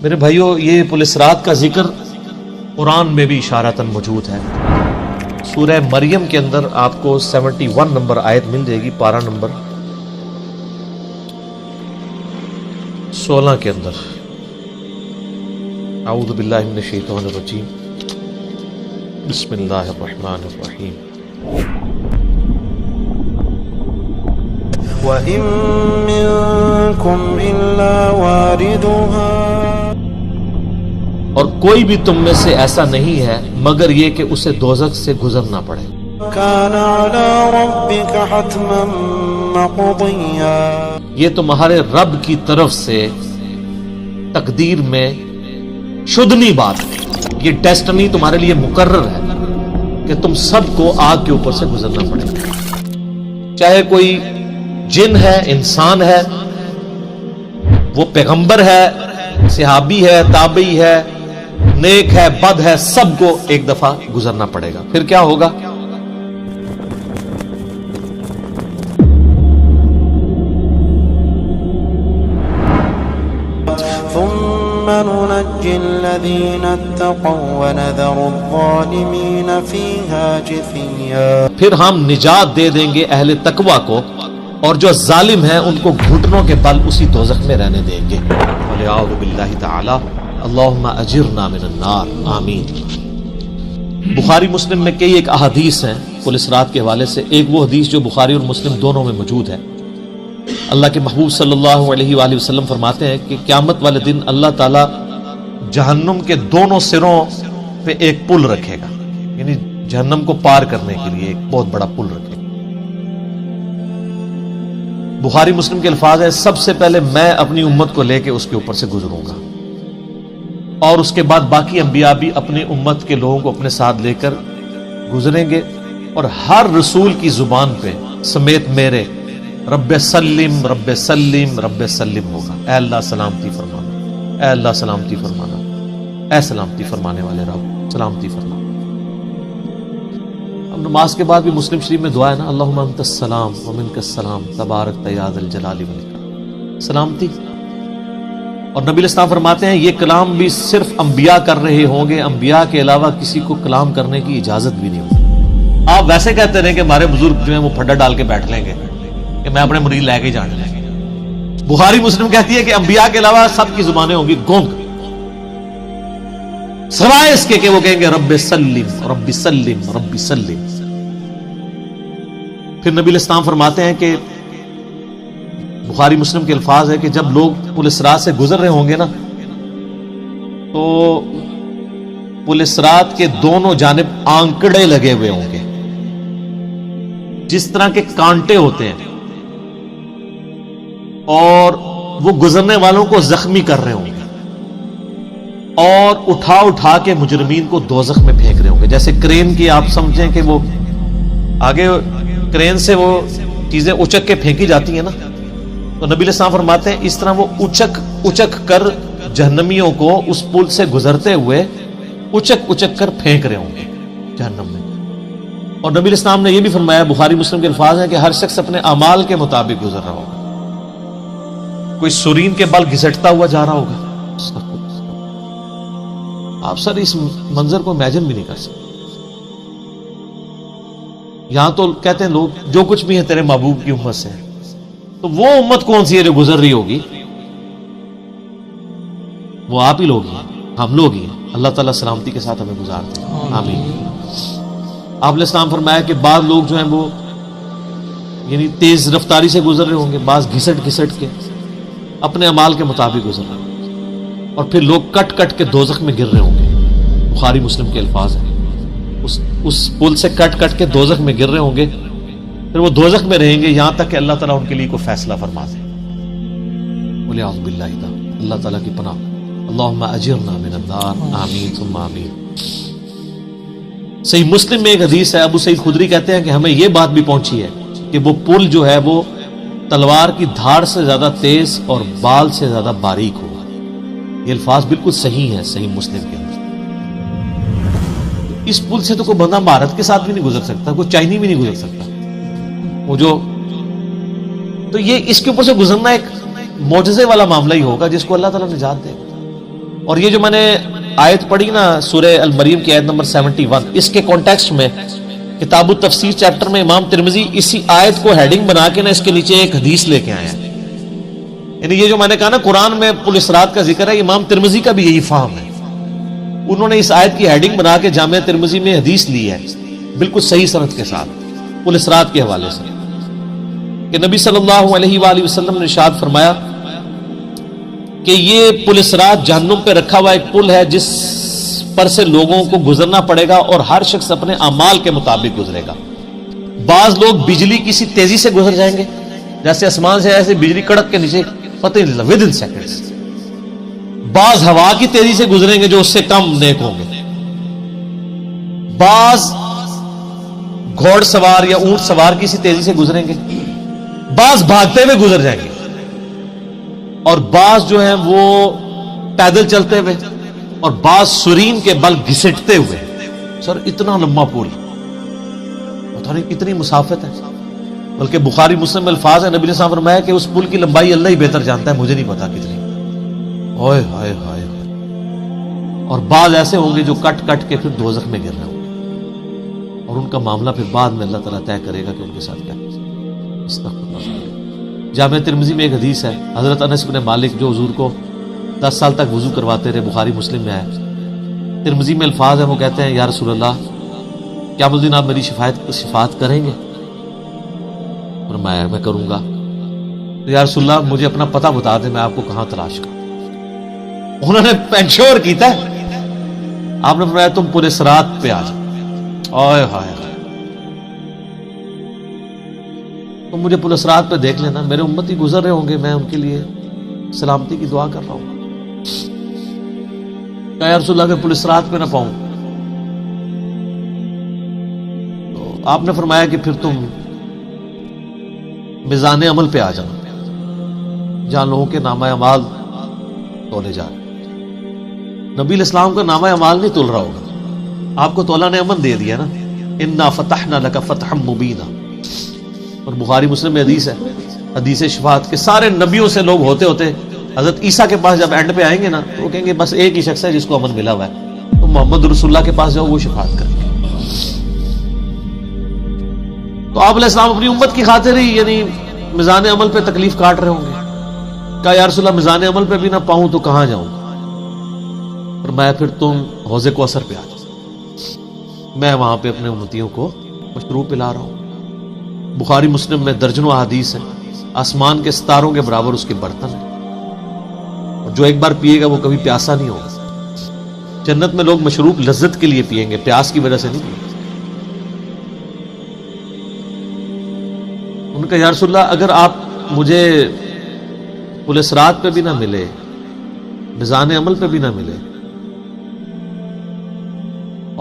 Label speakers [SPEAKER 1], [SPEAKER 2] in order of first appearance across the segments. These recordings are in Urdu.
[SPEAKER 1] میرے بھائیوں، یہ پل صراط کا ذکر قرآن میں بھی اشارتاً موجود ہے۔ سورہ مریم کے اندر آپ کو 71 نمبر آیت مل جائے گی، پارہ نمبر 16 کے اندر۔ اعوذ باللہ من الشیطان الرجیم، بسم اللہ الرحمن الرحیم۔
[SPEAKER 2] وَإِن مِّنكُمْ إِلَّا وَارِدُهَا،
[SPEAKER 1] اور کوئی بھی تم میں سے ایسا نہیں ہے مگر یہ کہ اسے دوزخ سے گزرنا پڑے۔
[SPEAKER 2] كَانَ عَلَى رَبِّكَ حَتْمًا مَّقْضِيًّا،
[SPEAKER 1] یہ تمہارے رب کی طرف سے تقدیر میں شدنی بات ہے، یہ ڈیسٹنی تمہارے لیے مقرر ہے کہ تم سب کو آگ کے اوپر سے گزرنا پڑے گا۔ چاہے کوئی جن ہے، انسان ہے، وہ پیغمبر ہے، صحابی ہے، تابعی ہے، نیک ہے، بد ہے، سب کو ایک دفعہ گزرنا پڑے گا۔ پھر کیا ہوگا؟
[SPEAKER 2] ثُمَّ نُنَجِّي الَّذِينَ اتَّقَوْا وَنَذَرُ الظَّالِمِينَ فِيهَا جِثِيًّا،
[SPEAKER 1] پھر ہم نجات دے دیں گے اہل تقوی کو، اور جو ظالم ہیں ان کو گھٹنوں کے بل اسی دوزخ میں رہنے دیں گے۔ وَلِعَوْذُ بِاللَّهِ تَعَالَى اللہم اجرنا من النار، آمین۔ بخاری مسلم میں کئی ایک احادیث ہیں پل صراط کے حوالے سے۔ ایک وہ حدیث جو بخاری اور مسلم دونوں میں موجود ہے، اللہ کے محبوب صلی اللہ علیہ وآلہ وسلم فرماتے ہیں کہ قیامت والے دن اللہ تعالیٰ جہنم کے دونوں سروں پہ ایک پل رکھے گا، یعنی جہنم کو پار کرنے کے لیے ایک بہت بڑا پل رکھے گا۔ بخاری مسلم کے الفاظ ہیں، سب سے پہلے میں اپنی امت کو لے کے اس کے اوپر سے گزروں گا، اور اس کے بعد باقی انبیاء بھی اپنی امت کے لوگوں کو اپنے ساتھ لے کر گزریں گے، اور ہر رسول کی زبان پہ سمیت میرے رب سلم رب سلم رب سلم ہوگا۔ اے اللہ سلامتی فرمانا، اے اللہ سلامتی فرمانا، اے سلامتی فرمانے والے رب سلامتی فرمانا۔ اب نماز کے بعد بھی مسلم شریف میں دعا ہے نا، اللہم انت السلام ومنک السلام تبارک یا ذا الجلال والاکرام، سلامتی۔ اور نبی علیہ السلام فرماتے ہیں یہ کلام بھی صرف انبیاء کر رہے ہوں گے، انبیاء کے علاوہ کسی کو کلام کرنے کی اجازت بھی نہیں ہوگی۔ آپ ویسے کہتے رہیں کہ ہمارے بزرگ جو ہیں وہ پھڈا ڈال کے بیٹھ لیں گے کہ میں اپنے مرید لے کے جانے لیں گے۔ بخاری مسلم کہتی ہے کہ انبیاء کے علاوہ سب کی زبانیں ہوں گی گونگ، سوائے اس کے کہ وہ کہیں گے رب سلم رب سلم رب سلم۔ پھر نبی علیہ السلام فرماتے ہیں کہ بخاری مسلم کے الفاظ ہے کہ جب لوگ پل صراط سے گزر رہے ہوں گے نا، تو پل صراط کے دونوں جانب آنکڑے لگے ہوئے ہوں گے، جس طرح کے کانٹے ہوتے ہیں، اور وہ گزرنے والوں کو زخمی کر رہے ہوں گے، اور اٹھا اٹھا کے مجرمین کو دوزخ میں پھینک رہے ہوں گے۔ جیسے کرین کی آپ سمجھیں کہ وہ آگے کرین سے وہ چیزیں اچک کے پھینکی جاتی ہیں نا، تو نبی علیہ السلام فرماتے ہیں اس طرح وہ اچک اچک کر جہنمیوں کو اس پل سے گزرتے ہوئے اچک اچک کر پھینک رہے ہوں گے جہنم میں۔ اور نبی علیہ السلام نے یہ بھی فرمایا، بخاری مسلم کے الفاظ ہیں کہ ہر شخص اپنے اعمال کے مطابق گزر رہا ہوگا، کوئی سورین کے بل گھسٹتا ہوا جا رہا ہوگا۔ آپ سر اس منظر کو امیجن بھی نہیں کر سکتے۔ یہاں تو کہتے ہیں لوگ جو کچھ بھی ہے تیرے محبوب کی امت سے ہے، تو وہ امت کون سی ہے جو گزر رہی ہوگی؟ وہ آپ ہی لوگ ہیں، ہم لوگ ہی ہیں۔ اللہ تعالیٰ سلامتی کے ساتھ ہمیں گزار دیں، آمین۔ آپ علیہ السلام فرمایا کہ بعض لوگ جو ہیں وہ یعنی تیز رفتاری سے گزر رہے ہوں گے، بعض گھسٹ گھسٹ کے اپنے اعمال کے مطابق گزر رہے ہوں گے، اور پھر لوگ کٹ کٹ کے دوزخ میں گر رہے ہوں گے۔ بخاری مسلم کے الفاظ ہیں، اس پل سے کٹ کٹ کے دوزخ میں گر رہے ہوں گے، پھر وہ دوزخ میں رہیں گے یہاں تک کہ اللہ تعالیٰ ان کے لیے کوئی فیصلہ فرما دے۔ وَلِعَوْذُ بِاللَّهِ تَعَالَى، اللہ تعالیٰ کی پناہ۔ اللہم اجرنا من النار، آمین ثم آمین۔ صحیح مسلم میں ایک حدیث ہے، ابو سعید خدری کہتے ہیں کہ ہمیں یہ بات بھی پہنچی ہے کہ وہ پل جو ہے وہ تلوار کی دھاڑ سے زیادہ تیز اور بال سے زیادہ باریک ہوگا۔ یہ الفاظ بالکل صحیح ہیں صحیح مسلم کے اندر۔ اس پل سے تو کوئی بندہ مہارت کے ساتھ بھی نہیں گزر سکتا، کوئی چائنی بھی نہیں گزر سکتا۔ وہ جو تو یہ اس کے اوپر سے گزرنا ایک معجزے والا معاملہ ہی ہوگا جس کو اللہ تعالیٰ نجات دے گا۔ اور یہ جو میں نے آیت پڑھی نا سورہ المریم کی آیت نمبر 71، اس کے کانٹیکسٹ میں کتاب التفسیر چیپٹر میں امام ترمذی اسی آیت کو ہیڈنگ بنا کے نا اس کے نیچے ایک حدیث لے کے آیا ہے. یعنی یہ جو میں نے کہا نا قرآن میں پل اسرات کا ذکر ہے، امام ترمذی کا بھی یہی فہم ہے. انہوں نے اس آیت کی ہیڈنگ بنا کے جامعہ ترمذی میں حدیث لی ہے بالکل صحیح سند کے ساتھ پل اسرات کے حوالے سے، کہ نبی صلی اللہ علیہ وآلہ وسلم نے ارشاد فرمایا کہ یہ پل اسرات جہنم پہ رکھا ہوا ایک پل ہے جس پر سے لوگوں کو گزرنا پڑے گا اور ہر شخص اپنے اعمال کے مطابق گزرے گا. بعض لوگ بجلی کسی تیزی سے گزر جائیں گے، جیسے آسمان سے ایسے بجلی کڑک کے نیچے پتہ نہیں چلتا ود ان سیکنڈز. بعض ہوا کی تیزی سے گزریں گے جو اس سے کم نیک ہوں گے. بعض گھوڑ سوار یا اونٹ سوار کسی تیزی سے گزریں گے، بعض بھاگتے ہوئے گزر جائیں گے، اور بعض جو ہیں وہ پیدل چلتے ہوئے، اور بعض سرین کے بل گھسٹتے ہوئے. سر اتنا لمبا پل، پتہ نہیں کتنی مسافت ہے. بلکہ بخاری مسلم میں الفاظ ہیں، نبی نے فرمایا کہ اس پل کی لمبائی اللہ ہی بہتر جانتا ہے، مجھے نہیں پتا کتنی. اوئے ہائے ہائے. اور بعض ایسے ہوں گے جو کٹ کٹ کے پھر دوزخ میں گر رہے ہوں گے، اور ان کا معاملہ پھر بعد میں اللہ تعالیٰ طے کرے گا کہ ان کے ساتھ کیا. جامعہ ترمذی میں ایک حدیث ہے، حضرت انس بن مالک جو حضور کو 10 سال تک وضو کرواتے رہے، بخاری مسلم میں آیا. ترمذی میں الفاظ ہیں، وہ کہتے ہیں یا رسول اللہ قیامت الدین آپ میری شفاعت کریں گے؟ فرمایا میں کروں گا. یا رسول اللہ مجھے اپنا پتہ بتا دیں، میں آپ کو کہاں تلاش کروں. انہوں نے انشور کیتا ہے. آپ نے فرمایا تم پورے صراط پہ آ جاؤ. اوئے ہائے ہائے. تم مجھے پورے صراط پہ دیکھ لینا، میرے امتی گزر رہے ہوں گے، میں ان کے لیے سلامتی کی دعا کر رہا ہوں. کہ یا رسول اللہ اگر پل صراط پہ نہ پاؤں تو آپ نے فرمایا کہ پھر تم میزان عمل پہ آ جانا، جہاں لوگوں کے نامہ اعمال تولے جا رہے. نبی الاسلام کا نامہ اعمال نہیں تول رہا ہوگا، آپ کو تو اللہ نے امن دے دیا نا، انا فتحنا لک فتحا مبینا. اور بخاری مسلم میں حدیث ہے، حدیث شفاعت کے سارے نبیوں سے لوگ ہوتے ہوتے حضرت عیسیٰ کے پاس جب اینڈ پہ آئیں گے نا تو وہ کہیں گے بس ایک ہی شخص ہے جس کو امن ملا ہوا ہے، تو محمد رسول اللہ کے پاس جاؤ، وہ شفاعت کریں گے. تو آپ علیہ السلام اپنی امت کی خاطر ہی یعنی میزان عمل پہ تکلیف کاٹ رہے ہوں گے. کہا یا رسول اللہ میزان عمل پہ بھی نہ پاؤں تو کہاں جاؤں؟ فرمایا پھر تم حوض کوثر پہ آ جاؤ، میں وہاں پہ اپنے امتیوں کو مشروب پلا رہا ہوں. بخاری مسلم میں درجنوں احادیث ہیں، آسمان کے ستاروں کے برابر اس کے برتن ہیں، اور جو ایک بار پیے گا وہ کبھی پیاسا نہیں ہوگا. جنت میں لوگ مشروب لذت کے لیے پیئیں گے، پیاس کی وجہ سے نہیں پیئیں گے. ان کا یا رسول اللہ اگر آپ مجھے پل صراط پہ بھی نہ ملے، میزان عمل پہ بھی نہ ملے،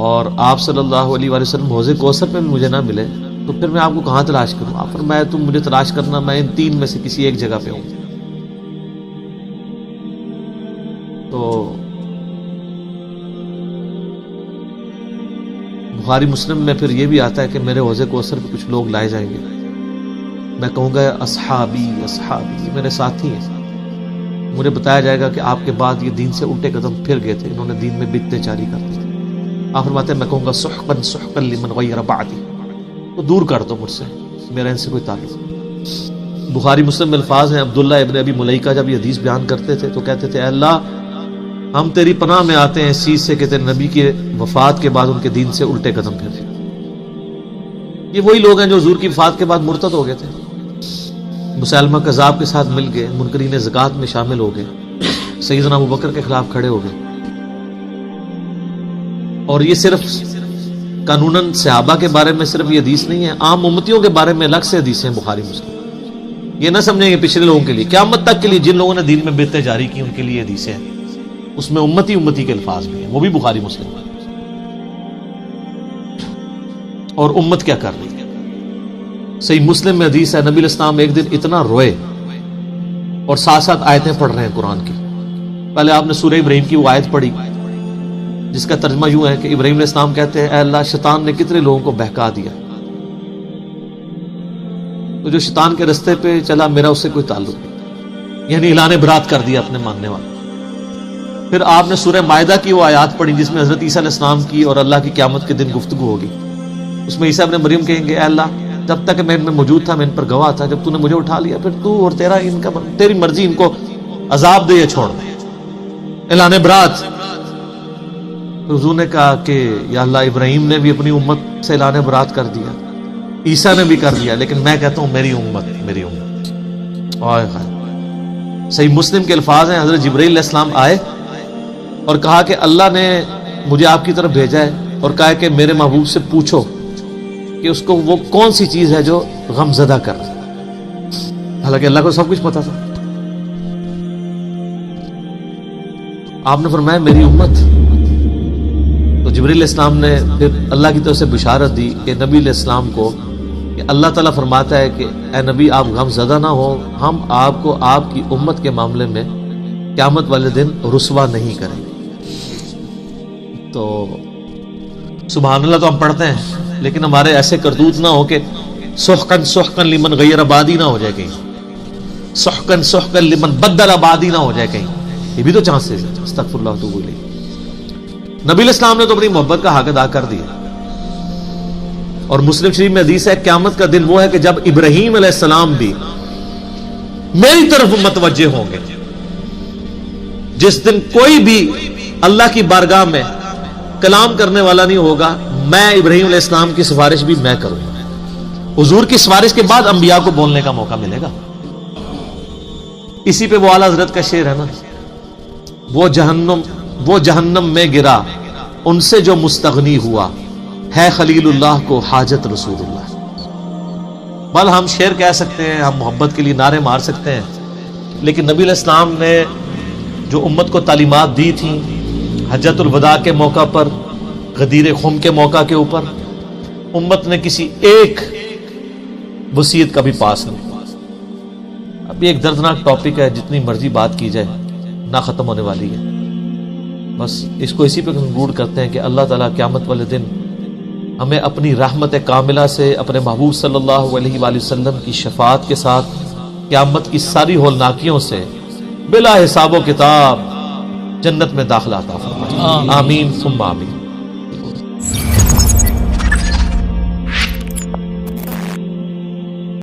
[SPEAKER 1] اور آپ صلی اللہ علیہ وآلہ وسلم حوض کوثر پہ بھی مجھے نہ ملے، تو پھر میں آپ کو کہاں تلاش کروں؟ آپ فرمایا تم مجھے تلاش کرنا، میں ان 3 میں سے کسی ایک جگہ پہ ہوں. تو بخاری مسلم میں پھر یہ بھی آتا ہے کہ میرے حوض کوثر پہ کچھ لوگ لائے جائیں گے، میں کہوں گا اصحابی اصحابی، میرے ساتھی ہیں. مجھے بتایا جائے گا کہ آپ کے بعد یہ دین سے الٹے قدم پھر گئے تھے، انہوں نے دین میں بدعتیں جاری کر دی تھی. آپ فرماتے ہیں میں کہوں گا سحقا سحقا لمن غیر بعدی، تو دور کر دو مجھ سے، میرا ان سے کوئی تعلق نہیں. بخاری مسلم میں الفاظ ہیں، عبداللہ ابن ابی ملیکہ جب یہ حدیث بیان کرتے تھے تو کہتے تھے اے اللہ ہم تیری پناہ میں آتے ہیں اس چیز سے کہ تیرے نبی کے وفات کے بعد ان کے دین سے الٹے قدم پھر گئے. یہ وہی لوگ ہیں جو حضور کی وفات کے بعد مرتد ہو گئے تھے، مسلمہ کذاب کے ساتھ مل گئے، منکرین زکوٰۃ میں شامل ہو گئے، سیدنا ابوبکر کے خلاف کھڑے ہو گئے. اور یہ صرف قانوناً صحابہ کے بارے میں صرف یہ حدیث نہیں ہے، عام امتیوں کے بارے میں الگ سے حدیثیں ہیں بخاری مسلم. یہ نہ سمجھیں کہ پچھلے لوگوں کے لیے، قیامت تک کے لیے جن لوگوں نے دین میں بدعتیں جاری کی ان کے لیے حدیثیں ہیں، اس میں امتی کے الفاظ بھی ہیں، وہ بھی بخاری مسلم ہے. اور امت کیا کر رہی ہے؟ صحیح مسلم میں حدیث ہے، نبی الاسلام ایک دن اتنا روئے اور ساتھ ساتھ آیتیں پڑھ رہے ہیں قرآن کی. پہلے آپ نے سورہ ابراہیم کی وہ آیت پڑھی جس کا ترجمہ یوں ہے کہ ابراہیم علیہ السلام کہتے ہیں اے اللہ شیطان نے کتنے لوگوں کو بہکا دیا، تو جو شیطان کے رستے پہ چلا میرا اس سے کوئی تعلق نہیں، یعنی اعلان برات کر دیا اپنے ماننے والوں. پھر آپ نے سورہ مائدہ کی وہ آیات پڑھی جس میں حضرت عیسیٰ علیہ السلام کی اور اللہ کی قیامت کے دن گفتگو ہوگی. اس میں عیسیٰ ابن مریم کہیں گے اے اللہ جب تک میں ان میں موجود تھا میں ان پر گواہ تھا, جب تو نے مجھے اٹھا لیا پھر تو اور تیری مرضی ان کو عذاب دے یا چھوڑ دے. اعلان برات. حضور نے کہا کہ یا اللہ ابراہیم نے بھی اپنی امت سے اعلان برات کر دیا, عیسیٰ نے بھی کر دیا, لیکن میں کہتا ہوں میری امت. صحیح مسلم کے الفاظ ہیں, حضرت جبرائیل علیہ السلام آئے اور کہا کہ اللہ نے مجھے آپ کی طرف بھیجا ہے اور کہا کہ میرے محبوب سے پوچھو کہ اس کو وہ کون سی چیز ہے جو غم زدہ کر رہا ہے. حالانکہ اللہ کو سب کچھ پتا تھا. آپ نے فرمایا میری امت. تو جبرائیل علیہ السلام نے پھر اللہ کی طرف سے بشارت دی کہ نبی علیہ السلام کو کہ اللہ تعالیٰ فرماتا ہے کہ اے نبی آپ غم زدہ نہ ہو, ہم آپ کو آپ کی امت کے معاملے میں قیامت والے دن رسوا نہیں کریں گے. تو سبحان اللہ تو ہم پڑھتے ہیں لیکن ہمارے ایسے کرتوت نہ ہو کہ سحقن سحقن لمن غیر آبادی نہ ہو جائے کہیں, سحقن سحقن لمن بدل آبادی نہ ہو جائے کہیں. یہ بھی تو چانسز ہے. استغفر اللہ واتوب الیہ. نبی علیہ السلام نے تو اپنی محبت کا حق ادا کر دیا. اور مسلم شریف میں حدیث ہے قیامت کا دن وہ ہے کہ جب ابراہیم علیہ السلام بھی میری طرف متوجہ ہوں گے. جس دن کوئی بھی اللہ کی بارگاہ میں کلام کرنے والا نہیں ہوگا, میں ابراہیم علیہ السلام کی سفارش بھی میں کروں گا. حضور کی سفارش کے بعد انبیاء کو بولنے کا موقع ملے گا. اسی پہ وہ اعلیٰ حضرت کا شعر ہے نا, وہ جہنم میں گرا ان سے جو مستغنی ہوا, ہے خلیل اللہ کو حاجت رسول اللہ. بل ہم شعر کہہ سکتے ہیں, ہم محبت کے لیے نعرے مار سکتے ہیں, لیکن نبی علیہ السلام نے جو امت کو تعلیمات دی تھیں حجۃ الوداع کے موقع پر, غدیر خم کے موقع کے اوپر, امت نے کسی ایک وصیت کا بھی پاس نہیں. اب ایک دردناک ٹاپک ہے, جتنی مرضی بات کی جائے نہ ختم ہونے والی ہے. بس اس کو اسی پہ کنکلوڈ کرتے ہیں کہ اللہ تعالیٰ قیامت والے دن ہمیں اپنی رحمت کاملہ سے اپنے محبوب صلی اللہ علیہ وآلہ وسلم کی شفاعت کے ساتھ قیامت کی ساری ہولناکیوں سے بلا حساب و کتاب جنت میں داخلہ عطا فرمائے. آمین ثم آمین.